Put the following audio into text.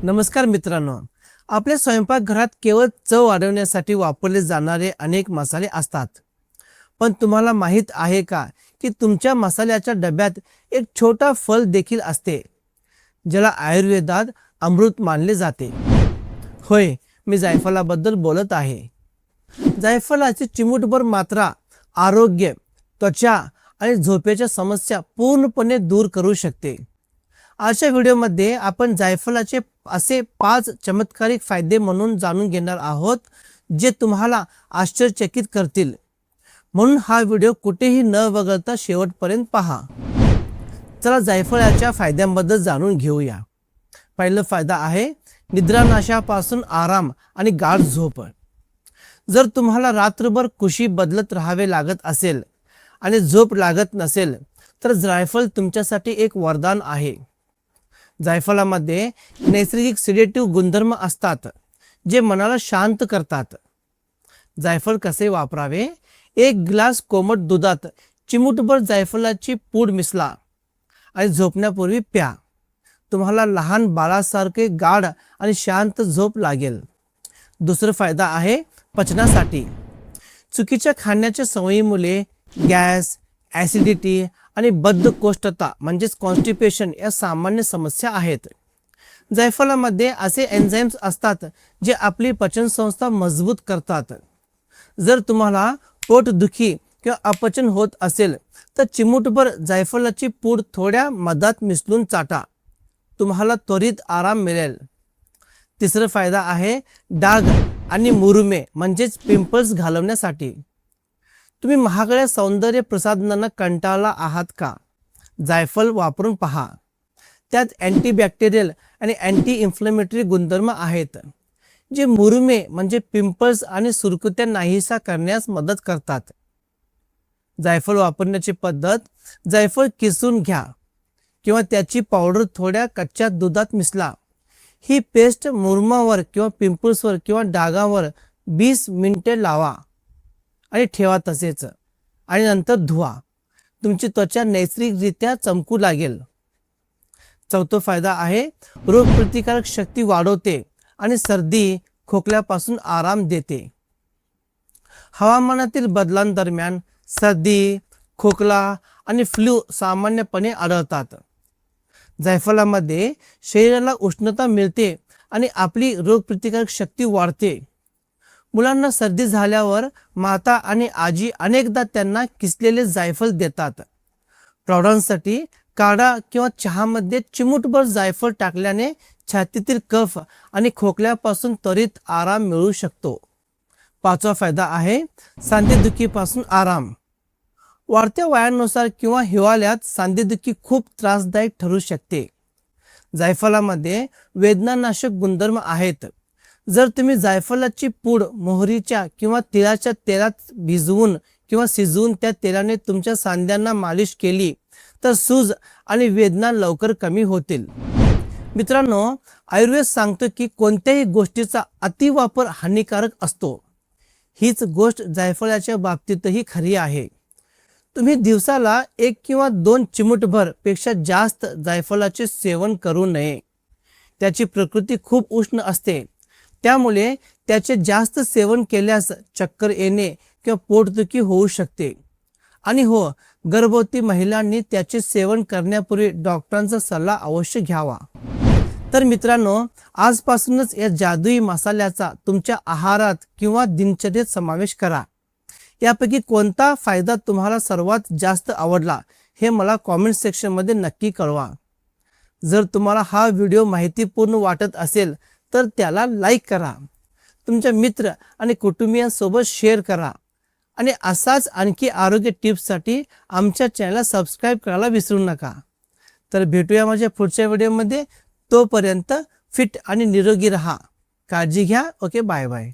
नमस्कार मित्रांनो, आपल्या स्वयंपाकघरात केवळ चव वाढवण्यासाठी वापरले जाणारे अनेक मसाले असतात. पण तुम्हाला माहीत आहे का की तुमच्या मसाल्याच्या डब्यात एक छोटा फल देखील असते, ज्याला आयुर्वेदात अमृत मानले जाते. होय, मी जायफळाबद्दल बोलत आहे. जायफळाची चिमूटभर मात्रा आरोग्य, त्वचा आणि झोपेच्या समस्या पूर्णपणे दूर करू शकते. आजच्या व्हिडिओमध्ये आपण जायफळाचे असे 5 चमत्कारिक फायदे म्हणून जाणून घेणार आहोत, जे तुम्हाला आश्चर्यचकित करतील. म्हणून हा व्हिडिओ कुठेही न वगळता शेवटपर्यंत पहा. चला जायफळाच्या फायद्यांबद्दल जाणून घेऊया. पहिला फायदा आहे निद्रानाशापासून आराम आणि गाढ झोप. जर तुम्हाला रात्रभर कुशी बदलत राहावे लागत असेल आणि झोप लागत नसेल, तर जायफळ तुमच्यासाठी एक वरदान आहे. जायफळामध्ये नैसर्गिक सिडेटिव्ह गुणधर्म असतात, जे मनाला शांत करतात. जायफळ कसे वापरावे? 1 ग्लास कोमट दुधात चिमूटभर जायफळाची पूड मिसळा आणि झोपण्यापूर्वी प्या. तुम्हाला लहान बाळासारखे गाढ आणि शांत झोप लागेल. दुसरा फायदा आहे पचनासाठी. चुकीच्या खाण्याच्या सवयीमुळे गॅस, ॲसिडिटी आणि बद्धकोष्ठता म्हणजेच कॉन्स्टिपेशन या सामान्य समस्या आहेत. जायफळामध्ये असे एन्झाईम्स असतात जे आपली पचनसंस्था मजबूत करतात. जर तुम्हाला पोटदुखी किंवा अपचन होत असेल, तर चिमूटभर जायफळाची पूड थोड्या मधात मिसळून चाटा. तुम्हाला त्वरित आराम मिळेल. तिसरा फायदा आहे डाग आणि मुरुमे म्हणजेच पिंपल्स घालवण्यासाठी. तुम्ही महागड्या सौंदर्य प्रसाधनांना कंटाळला आहात का? जायफळ वापरून पहा. त्यात अँटीबॅक्टेरियल आणि अँटी इन्फ्लेमेटरी गुणधर्म आहेत, जे मुरुमे म्हणजे पिंपल्स आणि सुरकुत्या नाहीसा करण्यास मदत करतात. जायफळ वापरण्याची पद्धत: जायफळ किसून घ्या किंवा त्याची पावडर थोड्या कच्च्या दुधात मिसळा. ही पेस्ट मुरुमावर किंवा पिंपल्सवर किंवा डागावर 20 मिनिटे लावा आणि ठेवा तसेच, आणि नंतर धुवा. तुमची त्वचा नैसर्गिकरित्या चमकू लागेल. चौथा फायदा आहे रोगप्रतिकारक शक्ती वाढवते आणि सर्दी खोकल्यापासून आराम देते. हवामानातील बदलांदरम्यान सर्दी, खोकला आणि फ्लू सामान्यपणे आढळतात. जायफळामध्ये शरीराला उष्णता मिळते आणि आपली रोगप्रतिकारक शक्ती वाढते. मुलांना सर्दी झाल्यावर माता आणि आजी अनेकदा त्यांना किसलेले जायफळ देतात. प्रौढांसाठी काढा किंवा चहामध्ये चिमूटभर जायफळ टाकल्याने छातीतील कफ आणि खोकल्यापासून त्वरित आराम मिळू शकतो. 5वा फायदा आहे सांधेदुखीपासून आराम. वाढत्या वयानुसार किंवा हिवाळ्यात सांधेदुखी खूप त्रासदायक ठरू शकते. जायफळामध्ये वेदनानाशक गुणधर्म आहेत. जर तुम्ही जायफळाची पूड मोहरीच्या किंवा तिळाच्या तेलात भिजवून किंवा शिजवून त्या तेलाने तुमच्या सांध्यांना मालिश केली, तर सूज आणि वेदना लवकर कमी होतील. मित्रांनो, आयुर्वेद सांगतो की कोणत्याही गोष्टीचा अतिवापर हानिकारक असतो. हीच गोष्ट जायफळाच्या बाबतीतही खरी आहे. तुम्ही दिवसाला 1 किंवा 2 चिमूटभर पेक्षा जास्त जायफळाचे सेवन करू नये. त्याची प्रकृती खूप उष्ण असते, त्यामुळे त्याचे जास्त सेवन केल्यास चक्कर येणे किंवा पोटदुखी होऊ शकते. आणि हो, गर्भवती महिलांनी त्याचे सेवन करण्यापूर्वी डॉक्टरांचा सल्ला अवश्य घ्यावा. तर मित्रांनो, आजपासूनच या जादुई मसाल्याचा तुमच्या आहारात किंवा दिनचर्येत समावेश करा. यापैकी कोणता फायदा तुम्हाला सर्वात जास्त आवडला हे मला कॉमेंट सेक्शनमध्ये नक्की कळवा. जर तुम्हाला हा व्हिडिओ माहितीपूर्ण वाटत असेल, तर त्याला लाईक करा. तुमच्या मित्र आणि कुटुंबियांसोबत शेअर करा. आणि असाच आणखी आरोग्य टिप्ससाठी आमच्या चॅनलला सबस्क्राईब करायला विसरू नका. तर भेटूया माझ्या पुढच्या व्हिडिओमध्ये. तोपर्यंत फिट आणि निरोगी राहा. काळजी घ्या. Okay, bye bye.